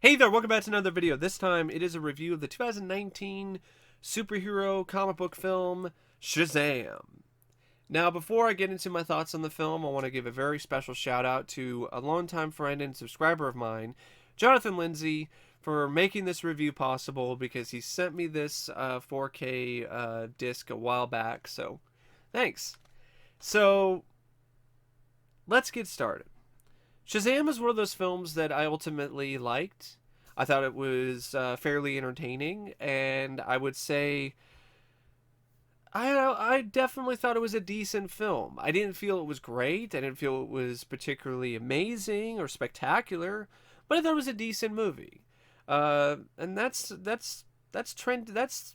Hey there, welcome back to another video. This time it is a review of the 2019 superhero comic book film, Shazam. Now, before I get into my thoughts on the film, I want to give a very special shout out to a longtime friend and subscriber of mine, Jonathan Lindsay, for making this review possible because he sent me this 4K disc a while back, so thanks. So, let's get started. Shazam is one of those films that I ultimately liked. I thought it was fairly entertaining, and I would say I definitely thought it was a decent film. I didn't feel it was great. I didn't feel it was particularly amazing or spectacular, but I thought it was a decent movie. And that's trend. That's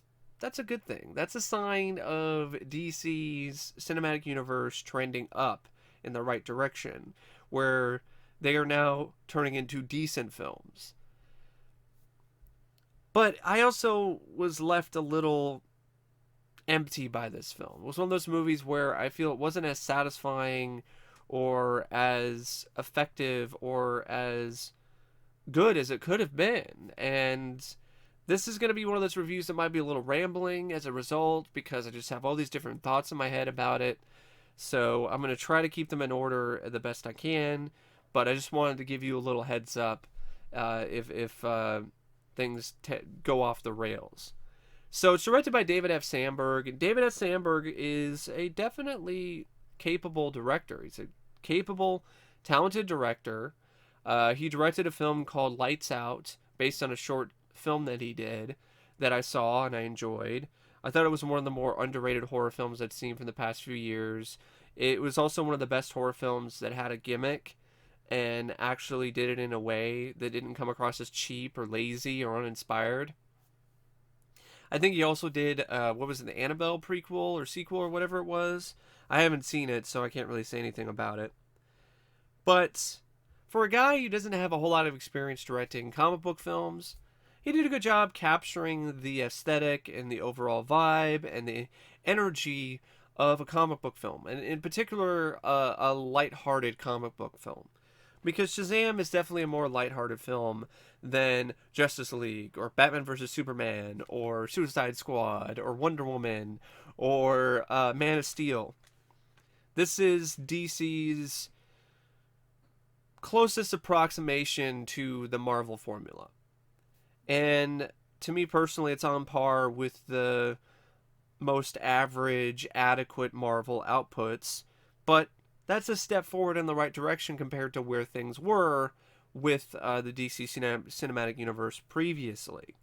a good thing. That's a sign of DC's cinematic universe trending up in the right direction, where they are now turning into decent films. But I also was left a little empty by this film. It was one of those movies where I feel it wasn't as satisfying or as effective or as good as it could have been. And this is going to be one of those reviews that might be a little rambling as a result because I just have all these different thoughts in my head about it. So I'm going to try to keep them in order the best I can. But I just wanted to give you a little heads up if things go off the rails. So it's directed by David F. Sandberg, and David F. Sandberg is a definitely capable director. He's a capable, talented director. He directed a film called Lights Out, based on a short film that he did that I saw and I enjoyed. I thought it was one of the more underrated horror films I'd seen from the past few years. It was also one of the best horror films that had a gimmick and actually did it in a way that didn't come across as cheap or lazy or uninspired. I think he also did, what was it, the Annabelle prequel or sequel or whatever it was. I haven't seen it, so I can't really say anything about it. But for a guy who doesn't have a whole lot of experience directing comic book films, he did a good job capturing the aesthetic and the overall vibe and the energy of a comic book film, and in particular, a light-hearted comic book film. Because Shazam is definitely a more lighthearted film than Justice League or Batman vs. Superman or Suicide Squad or Wonder Woman or Man of Steel. This is DC's closest approximation to the Marvel formula. And to me personally, it's on par with the most average, adequate Marvel outputs, but that's a step forward in the right direction compared to where things were with the DC cinematic universe previously.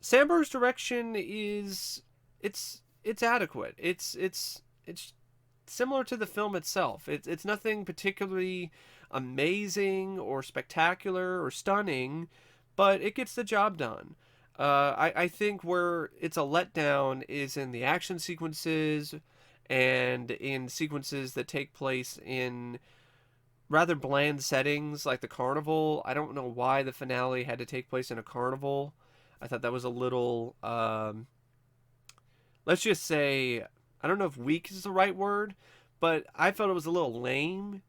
Sandberg's direction is it's adequate. It's similar to the film itself. It's nothing particularly amazing or spectacular or stunning, but it gets the job done. I think where it's a letdown is in the action sequences and in sequences that take place in rather bland settings like the carnival. I don't know why the finale had to take place in a carnival. I thought that was a little, let's just say, I don't know if weak is the right word, but I felt it was a little lame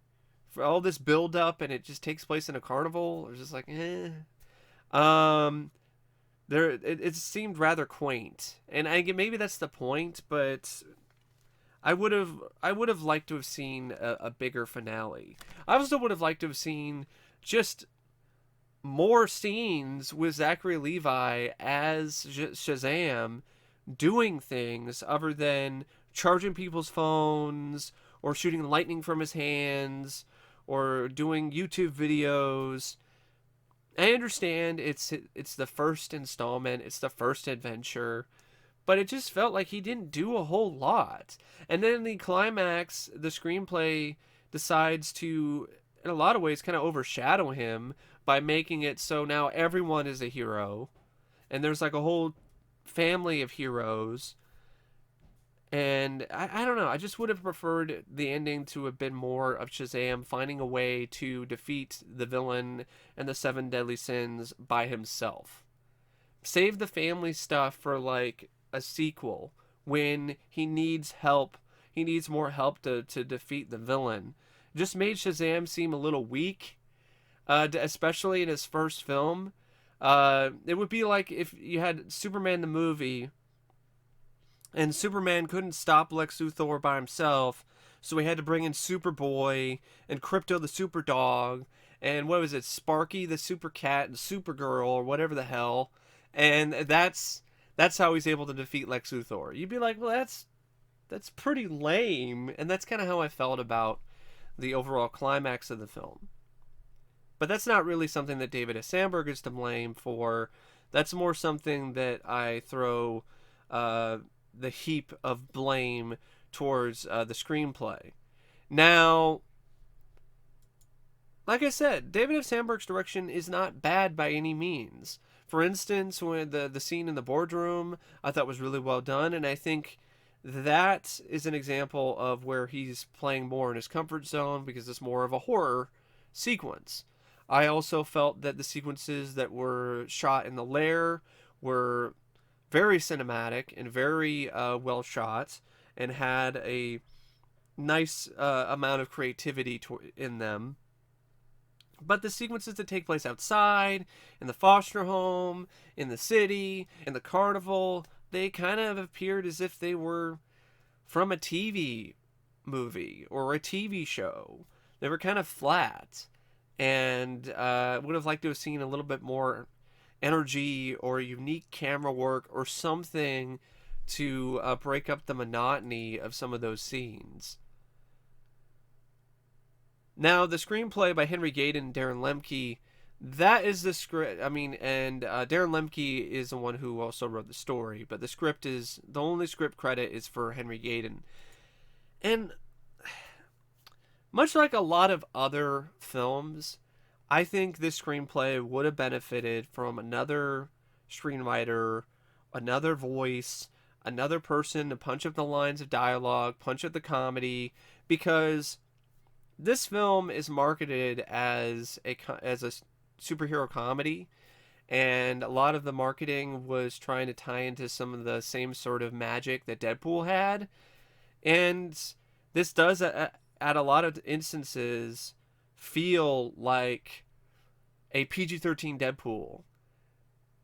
for all this build up and it just takes place in a carnival. It was just like, eh. It seemed rather quaint, and maybe that's the point, but I would have liked to have seen a bigger finale. I also would have liked to have seen just more scenes with Zachary Levi as Shazam doing things other than charging people's phones or shooting lightning from his hands or doing YouTube videos. I understand it's the first installment, it's the first adventure, but it just felt like he didn't do a whole lot. And then the climax, the screenplay decides to, in a lot of ways, kind of overshadow him by making it so now everyone is a hero. And there's like a whole family of heroes. And I don't know, I just would have preferred the ending to have been more of Shazam finding a way to defeat the villain and the seven deadly sins by himself. Save the family stuff for like a sequel when he needs help. He needs more help to defeat the villain. Just made Shazam seem a little weak. especially in his first film. It would be like if you had Superman the movie, and Superman couldn't stop Lex Luthor by himself, so he had to bring in Superboy and Crypto the Super Dog, and what was it, Sparky the Super Cat and Supergirl or whatever the hell, and that's how he's able to defeat Lex Luthor. You'd be like, well, that's pretty lame, and that's kind of how I felt about the overall climax of the film. But that's not really something that David S. Sandberg is to blame for. That's more something that I throw uh, the heap of blame towards the screenplay. Now, like I said, David F. Sandberg's direction is not bad by any means. For instance, when the scene in the boardroom I thought was really well done, and I think that is an example of where he's playing more in his comfort zone because it's more of a horror sequence. I also felt that the sequences that were shot in the lair were very cinematic and very well shot and had a nice amount of creativity in them. But the sequences that take place outside, in the foster home, in the city, in the carnival, they kind of appeared as if they were from a TV movie or a TV show. They were kind of flat. And would have liked to have seen a little bit more energy or unique camera work or something to break up the monotony of some of those scenes. Now, the screenplay by Henry Gayden and Darren Lemke, that is the script. I mean, and Darren Lemke is the one who also wrote the story, but the only script credit is for Henry Gayden. And much like a lot of other films, I think this screenplay would have benefited from another screenwriter, another voice, another person to punch up the lines of dialogue, punch up the comedy, because this film is marketed as a superhero comedy, and a lot of the marketing was trying to tie into some of the same sort of magic that Deadpool had, and this does at a lot of instances feel like a PG-13 Deadpool,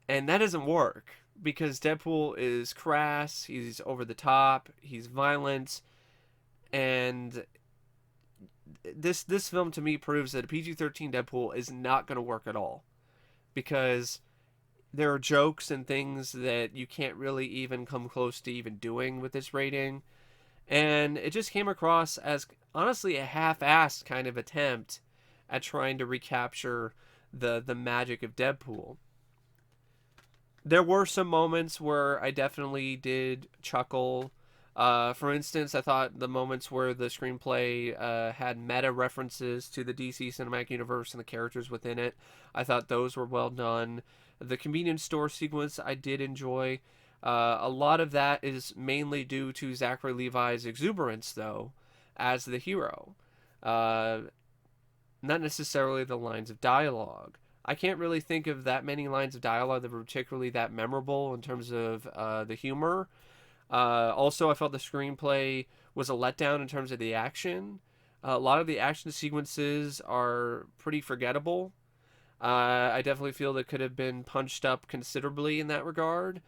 and that doesn't work because Deadpool is crass, he's over the top, he's violent, and this film to me proves that a PG-13 Deadpool is not going to work at all, because there are jokes and things that you can't really even come close to even doing with this rating, and it just came across as honestly a half-assed kind of attempt at trying to recapture the magic of Deadpool. There were some moments where I definitely did chuckle. For instance, I thought the moments where the screenplay had meta references to the DC Cinematic Universe and the characters within it, I thought those were well done. The convenience store sequence I did enjoy. A lot of that is mainly due to Zachary Levi's exuberance, though, as the hero. Not necessarily the lines of dialogue. I can't really think of that many lines of dialogue that were particularly that memorable in terms of the humor. Also, I felt the screenplay was a letdown in terms of the action. A lot of the action sequences are pretty forgettable. I definitely feel that could have been punched up considerably in that regard.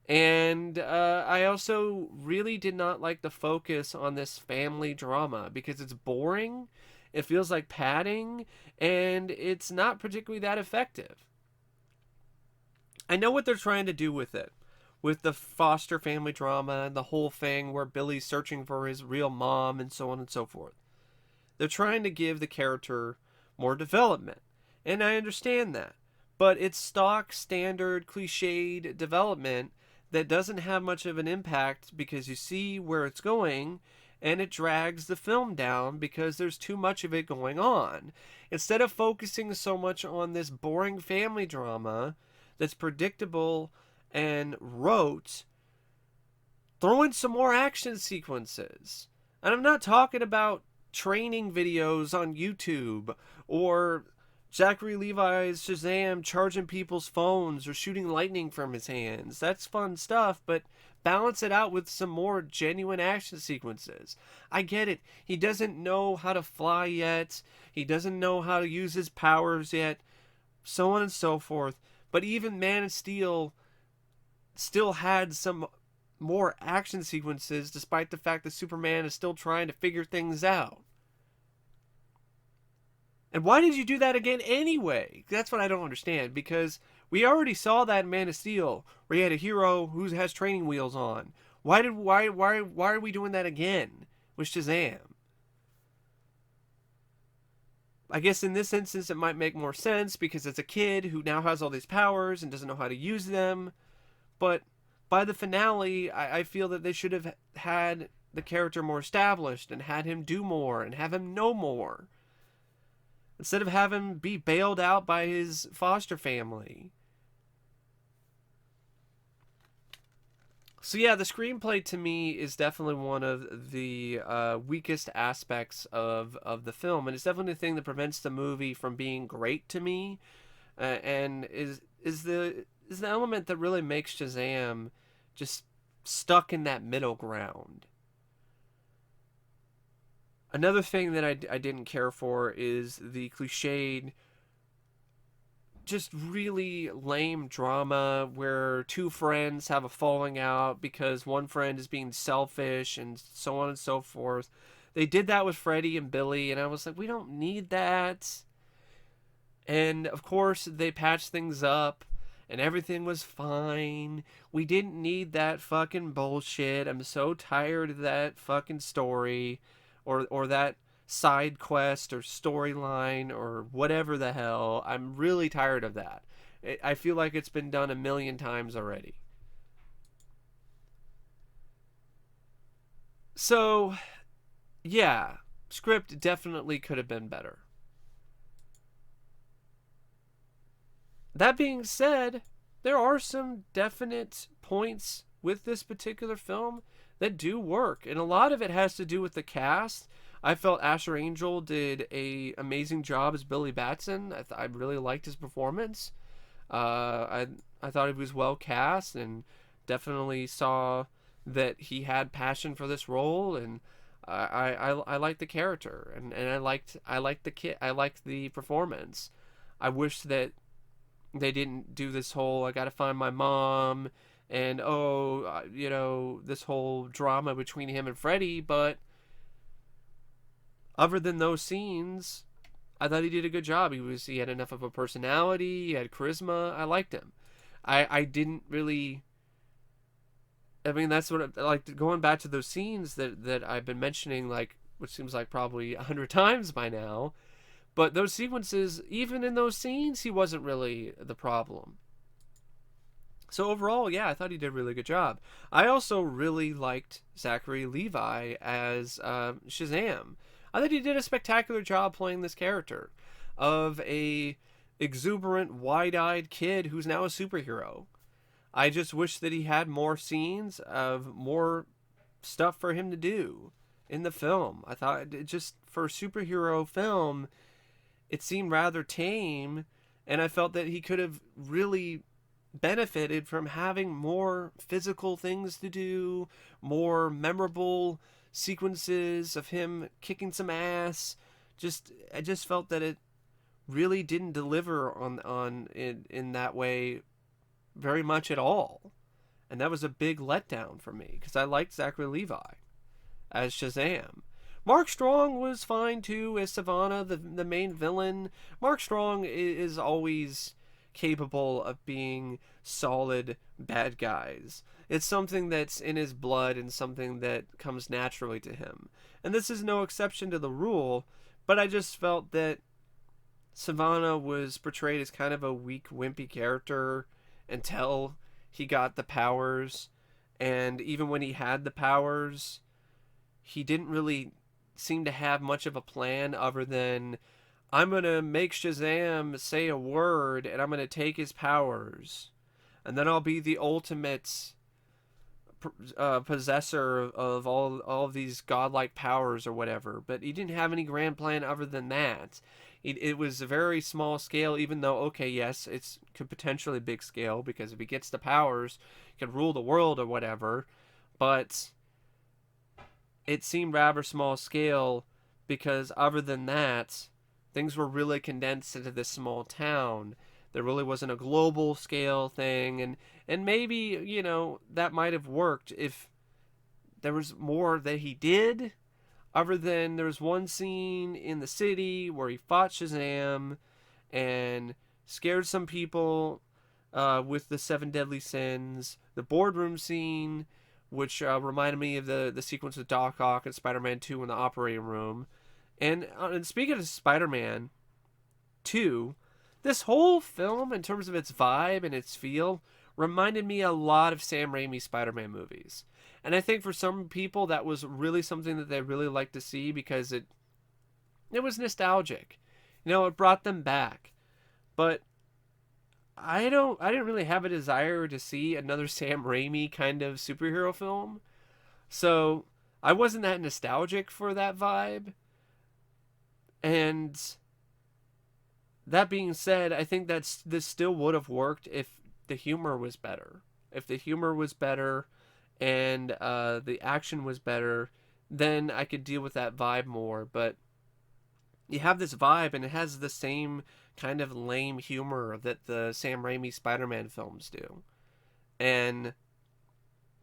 And I also really did not like the focus on this family drama because it's boring, it feels like padding, and it's not particularly that effective. I know what they're trying to do with it, with the foster family drama and the whole thing where Billy's searching for his real mom and so on and so forth. They're trying to give the character more development, and I understand that. But it's stock, standard, cliched development that doesn't have much of an impact because you see where it's going, and it drags the film down because there's too much of it going on. Instead of focusing so much on this boring family drama that's predictable and rote, throw in some more action sequences. And I'm not talking about training videos on YouTube or Zachary Levi's Shazam charging people's phones or shooting lightning from his hands. That's fun stuff, but balance it out with some more genuine action sequences. I get it. He doesn't know how to fly yet. He doesn't know how to use his powers yet. So on and so forth. But even Man of Steel still had some more action sequences despite the fact that Superman is still trying to figure things out. And why did you do that again anyway? That's what I don't understand, because we already saw that in Man of Steel, where you had a hero who has training wheels on. Why are we doing that again with Shazam? I guess in this instance it might make more sense because it's a kid who now has all these powers and doesn't know how to use them. But by the finale, I feel that they should have had the character more established and had him do more and have him know more, instead of having him be bailed out by his foster family. So yeah, the screenplay to me is definitely one of the weakest aspects of the film, and it's definitely the thing that prevents the movie from being great to me, and is the element that really makes Shazam just stuck in that middle ground. Another thing that I didn't care for is the cliched, just really lame drama where two friends have a falling out because one friend is being selfish and so on and so forth. They did that with Freddie and Billy, and I was like, we don't need that. And of course, they patched things up and everything was fine. We didn't need that fucking bullshit. I'm so tired of that fucking story, or that side quest or storyline or whatever the hell. I'm really tired of that. I feel like it's been done a million times already. So, yeah, script definitely could have been better. That being said, there are some definite points with this particular film that do work, and a lot of it has to do with the cast. I felt Asher Angel did a amazing job as Billy Batson. I really liked his performance. I thought he was well cast, and definitely saw that he had passion for this role, and I liked the character, and I liked the kid. I liked the performance. I wish that they didn't do this whole I gotta find my mom and this whole drama between him and Freddie. But other than those scenes, I thought he did a good job. He had enough of a personality, he had charisma. I liked him. I didn't really. I mean, that's what like going back to those scenes that I've been mentioning, like which seems like probably 100 times by now. But those sequences, even in those scenes, he wasn't really the problem. So overall, yeah, I thought he did a really good job. I also really liked Zachary Levi as Shazam. I thought he did a spectacular job playing this character of a exuberant, wide-eyed kid who's now a superhero. I just wish that he had more scenes of more stuff for him to do in the film. I thought it just for a superhero film, it seemed rather tame, and I felt that he could have really benefited from having more physical things to do, more memorable sequences of him kicking some ass. I just felt that it really didn't deliver on in that way very much at all. And that was a big letdown for me because I liked Zachary Levi as Shazam. Mark Strong was fine too as Savannah, the main villain. Mark Strong is always capable of being solid bad guys. It's something that's in his blood and something that comes naturally to him. And this is no exception to the rule, but I just felt that Savannah was portrayed as kind of a weak, wimpy character until he got the powers. And even when he had the powers, he didn't really seem to have much of a plan other than I'm going to make Shazam say a word and I'm going to take his powers. And then I'll be the ultimate possessor of all of these godlike powers or whatever, but he didn't have any grand plan other than that. It was a very small scale, even though, okay, yes, it's could potentially big scale, because if he gets the powers, he can rule the world or whatever, but it seemed rather small scale, because other than that, things were really condensed into this small town. There really wasn't a global scale thing, and maybe, that might have worked if there was more that he did, other than there was one scene in the city where he fought Shazam and scared some people with the seven deadly sins. The boardroom scene, which reminded me of the sequence with Doc Ock and Spider-Man 2 in the operating room. And speaking of Spider-Man 2, this whole film, in terms of its vibe and its feel, reminded me a lot of Sam Raimi's Spider-Man movies. And I think for some people that was really something that they really liked to see, because it was nostalgic. It brought them back. But I didn't really have a desire to see another Sam Raimi kind of superhero film. So I wasn't that nostalgic for that vibe. And that being said, I think this still would have worked if the humor was better. If the humor was better and the action was better, then I could deal with that vibe more. But you have this vibe, and it has the same kind of lame humor that the Sam Raimi Spider-Man films do. And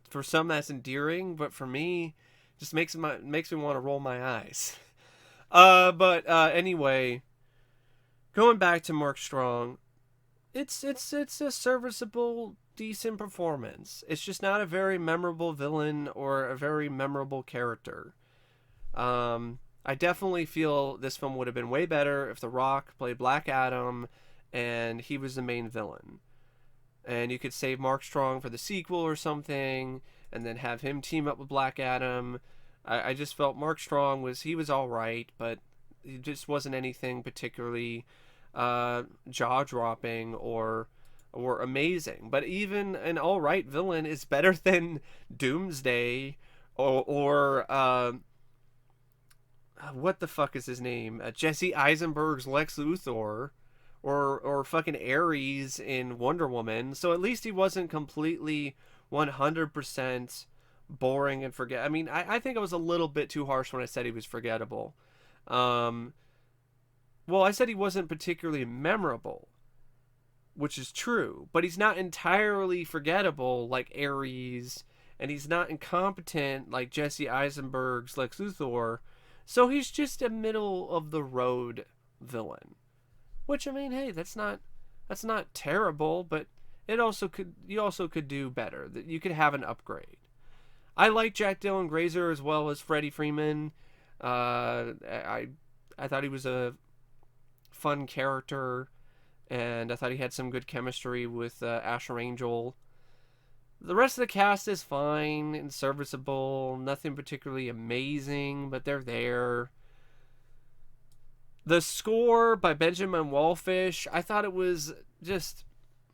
for some, that's endearing, but for me, just makes me want to roll my eyes. But anyway, going back to Mark Strong, it's a serviceable, decent performance. It's just not a very memorable villain or a very memorable character. I definitely feel this film would have been way better if The Rock played Black Adam and he was the main villain. And you could save Mark Strong for the sequel or something, and then have him team up with Black Adam. I just felt Mark Strong was alright, but he just wasn't anything particularly jaw-dropping or amazing. But even an alright villain is better than Doomsday or what the fuck is his name? Jesse Eisenberg's Lex Luthor, or fucking Ares in Wonder Woman. So at least he wasn't completely 100% boring and forget. I mean, I think I was a little bit too harsh when I said he was forgettable. Well, I said he wasn't particularly memorable, which is true, but he's not entirely forgettable like Ares, and he's not incompetent like Jesse Eisenberg's Lex Luthor. So he's just a middle of the road villain, which, I mean, hey, that's not terrible, but you also could do better. That you could have an upgrade. I like Jack Dylan Grazer as well as Freddie Freeman. I thought he was a fun character, and I thought he had some good chemistry with Asher Angel. The rest of the cast is fine and serviceable. Nothing particularly amazing, but they're there. The score by Benjamin Wallfish, I thought it was just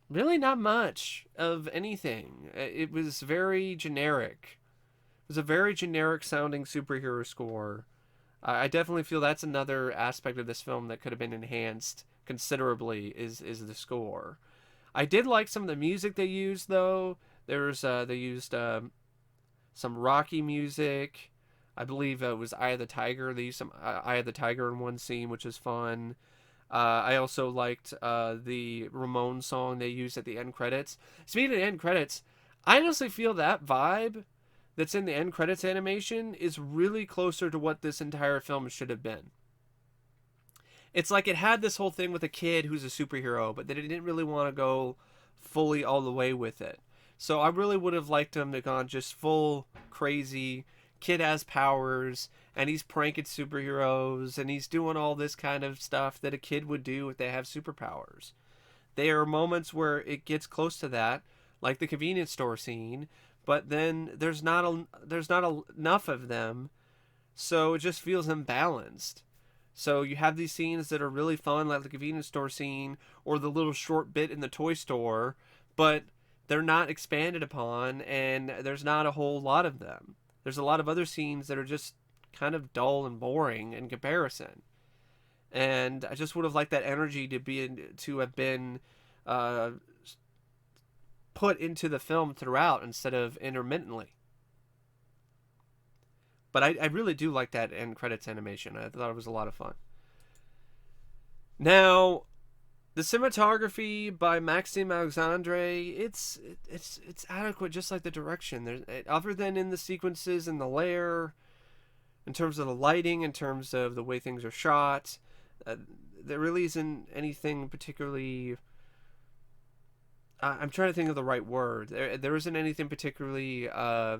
really not much of anything. It was very generic. It was a very generic sounding superhero score. I definitely feel that's another aspect of this film that could have been enhanced considerably is the score. I did like some of the music they used, though. They used some Rocky music. I believe it was Eye of the Tiger. They used some Eye of the Tiger in one scene, which was fun. I also liked the Ramones song they used at the end credits. Speaking of the end credits, I honestly feel that vibe that's in the end credits animation is really closer to what this entire film should have been. It's like it had this whole thing with a kid who's a superhero, but they didn't really want to go fully all the way with it. So I really would have liked him to have gone just full crazy. Kid has powers, and he's pranking superheroes, and he's doing all this kind of stuff that a kid would do if they have superpowers. There are moments where it gets close to that, like the convenience store scene, but then there's not enough of them, so it just feels imbalanced. So you have these scenes that are really fun, like the convenience store scene or the little short bit in the toy store, but they're not expanded upon, and there's not a whole lot of them. There's a lot of other scenes that are just kind of dull and boring in comparison. And I just would have liked that energy to have been uh, put into the film throughout instead of intermittently. But I really do like that end credits animation. I thought it was a lot of fun. Now, the cinematography by Maxime Alexandre, it's adequate, just like the direction. There's other than in the sequences and the layer, in terms of the lighting, in terms of the way things are shot, uh, there really isn't anything particularly. I'm trying to think of the right word. There isn't anything particularly eye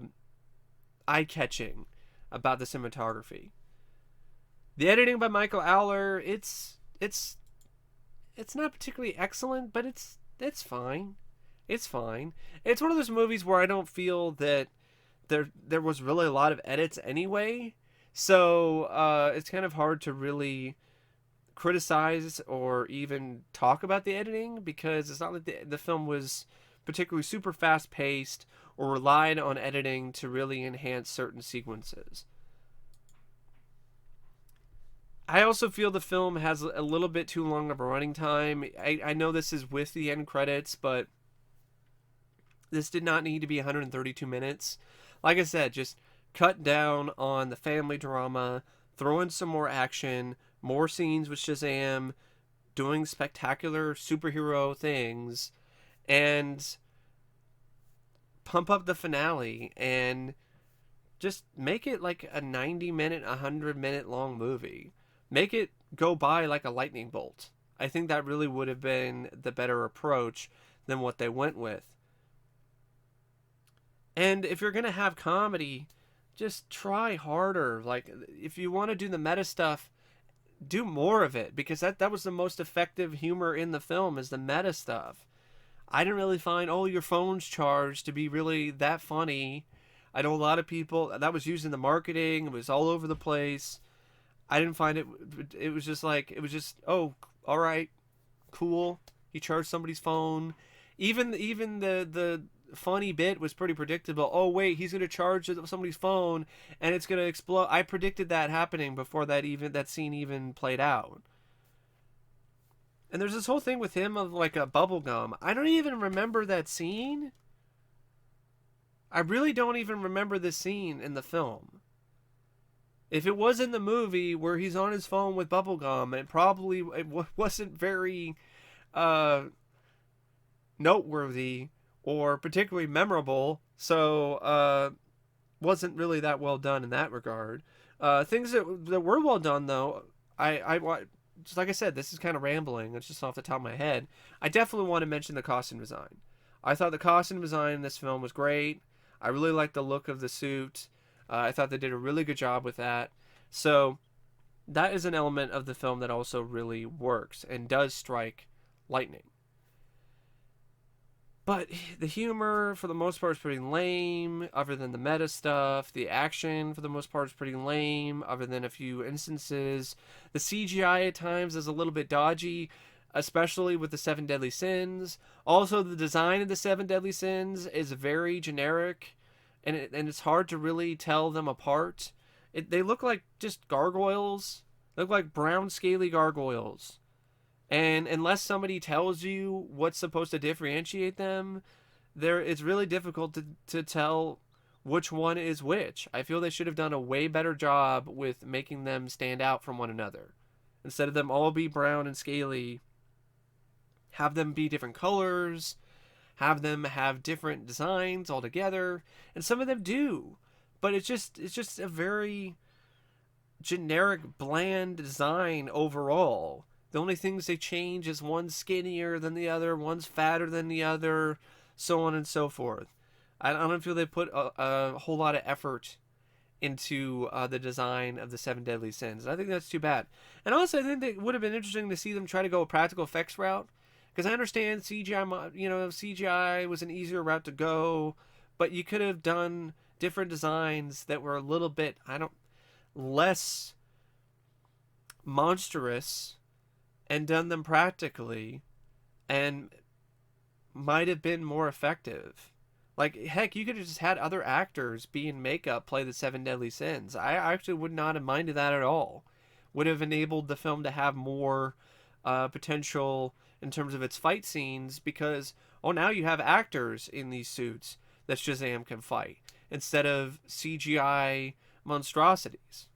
catching about the cinematography. The editing by Michael Aller, it's not particularly excellent, but it's fine. It's fine. It's one of those movies where I don't feel that there was really a lot of edits anyway. So it's kind of hard to really criticize or even talk about the editing, because it's not like the film was particularly super fast paced or relied on editing to really enhance certain sequences. I also feel the film has a little bit too long of a running time. I know this is with the end credits, but this did not need to be 132 minutes. Like I said, just cut down on the family drama, throw in some more action, more scenes with Shazam doing spectacular superhero things, and pump up the finale and just make it like a 90-minute, 100-minute long movie. Make it go by like a lightning bolt. I think that really would have been the better approach than what they went with. And if you're going to have comedy, just try harder. Like, if you want to do the meta stuff, do more of it, because that was the most effective humor in the film, is the meta stuff. I didn't really find, oh, your phone's charged, to be really that funny. I know a lot of people, that was used in the marketing, it was all over the place. I didn't find it, it was just like, it was just, oh, all right, cool. You charged somebody's phone. Even the funny bit was pretty predictable. Oh wait, he's gonna charge somebody's phone and it's gonna explode. I predicted that happening before that scene even played out. And there's this whole thing with him of like a bubble gum. I don't even remember that scene. I really don't even remember this scene in the film. If it was in the movie where he's on his phone with bubblegum, it wasn't very noteworthy or particularly memorable, so wasn't really that well done in that regard. Things that were well done, though, I just like I said, this is kind of rambling. It's just off the top of my head. I definitely want to mention the costume design. I thought the costume design in this film was great. I really liked the look of the suit. I thought they did a really good job with that. So that is an element of the film that also really works and does strike lightning. But the humor, for the most part, is pretty lame, other than the meta stuff. The action, for the most part, is pretty lame, other than a few instances. The CGI at times is a little bit dodgy, especially with the Seven Deadly Sins. Also, the design of the Seven Deadly Sins is very generic, and it's hard to really tell them apart. They look like just gargoyles. They look like brown, scaly gargoyles. And unless somebody tells you what's supposed to differentiate them, it's really difficult to tell which one is which. I feel they should have done a way better job with making them stand out from one another. Instead of them all be brown and scaly, have them be different colors, have them have different designs altogether, and some of them do. But it's just a very generic, bland design overall. The only things they change is one's skinnier than the other, one's fatter than the other, so on and so forth. I don't feel they put a whole lot of effort into the design of the Seven Deadly Sins. I think that's too bad. And also, I think it would have been interesting to see them try to go a practical effects route, because I understand CGI was an easier route to go, but you could have done different designs that were a little bit, less monstrous, and done them practically, and might have been more effective. Like, heck, you could have just had other actors be in makeup play the seven deadly sins. I actually would not have minded that at all. Would have enabled the film to have more potential in terms of its fight scenes because, oh, now you have actors in these suits that Shazam can fight instead of CGI monstrosities.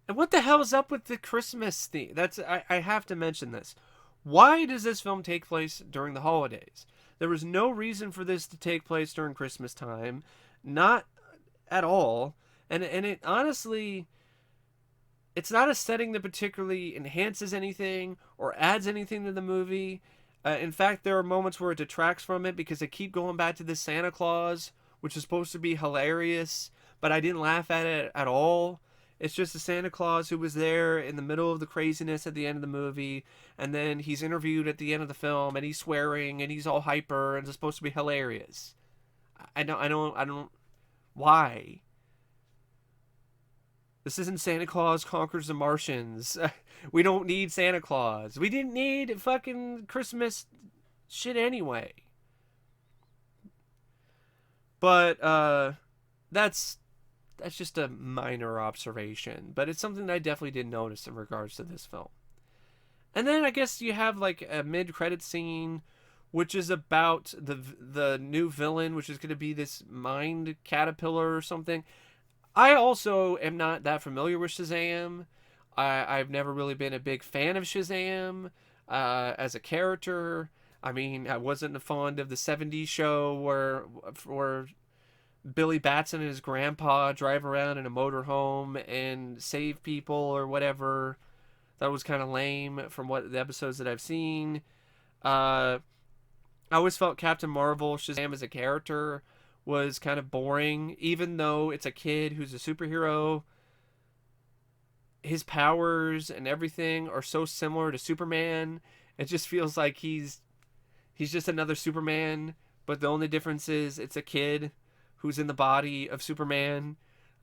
And what the hell is up with the Christmas theme? I have to mention this. Why does this film take place during the holidays? There was no reason for this to take place during Christmas time, not at all. And it honestly, it's not a setting that particularly enhances anything or adds anything to the movie. In fact, there are moments where it detracts from it because they keep going back to the Santa Claus, which is supposed to be hilarious, but I didn't laugh at it at all. It's just a Santa Claus who was there in the middle of the craziness at the end of the movie, and then he's interviewed at the end of the film, and he's swearing, and he's all hyper, and it's supposed to be hilarious. I don't. Why? This isn't Santa Claus Conquers the Martians. We don't need Santa Claus. We didn't need fucking Christmas shit anyway. But that's just a minor observation, but it's something that I definitely did notice in regards to this film. And then I guess you have like a mid-credit scene, which is about the new villain, which is going to be this mind caterpillar or something. I also am not that familiar with Shazam. I've never really been a big fan of Shazam as a character. I mean, I wasn't fond of the '70s show where Billy Batson and his grandpa drive around in a motorhome and save people or whatever. That was kind of lame from what the episodes that I've seen. I always felt Captain Marvel, Shazam as a character, was kind of boring. Even though it's a kid who's a superhero, his powers and everything are so similar to Superman. It just feels like he's just another Superman, but the only difference is it's a kid who's in the body of Superman.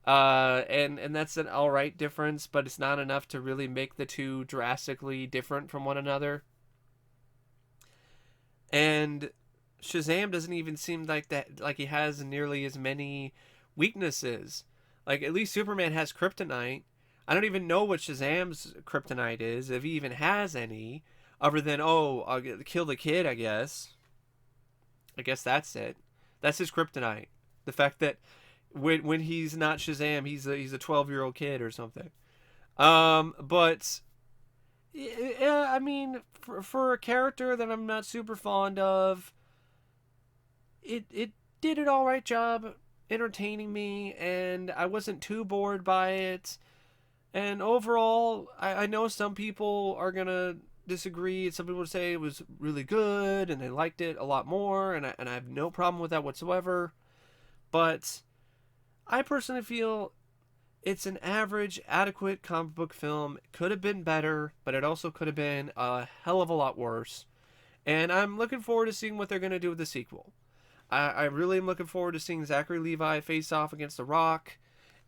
And that's an alright difference, but it's not enough to really make the two drastically different from one another. And Shazam doesn't even seem like that, like he has nearly as many weaknesses. Like, at least Superman has kryptonite. I don't even know what Shazam's kryptonite is, if he even has any, other than, oh, I'll kill the kid, I guess. I guess that's it. That's his kryptonite. The fact that when he's not Shazam, he's a 12-year-old kid or something. But yeah, I mean, for a character that I'm not super fond of, it did an all right job entertaining me, and I wasn't too bored by it. And overall, I know some people are gonna disagree. Some people say it was really good and they liked it a lot more, and I have no problem with that whatsoever. But I personally feel it's an average, adequate comic book film. It could have been better, but it also could have been a hell of a lot worse. And I'm looking forward to seeing what they're going to do with the sequel. I really am looking forward to seeing Zachary Levi face off against The Rock.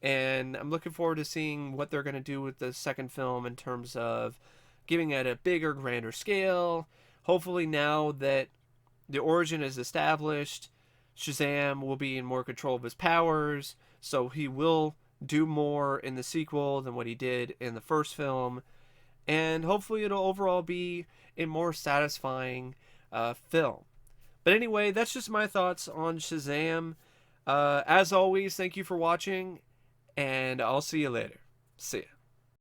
And I'm looking forward to seeing what they're going to do with the second film in terms of giving it a bigger, grander scale. Hopefully now that the origin is established, Shazam will be in more control of his powers, so he will do more in the sequel than what he did in the first film, and hopefully it'll overall be a more satisfying film. But anyway, that's just my thoughts on Shazam. As always, thank you for watching, and I'll see you later. See ya.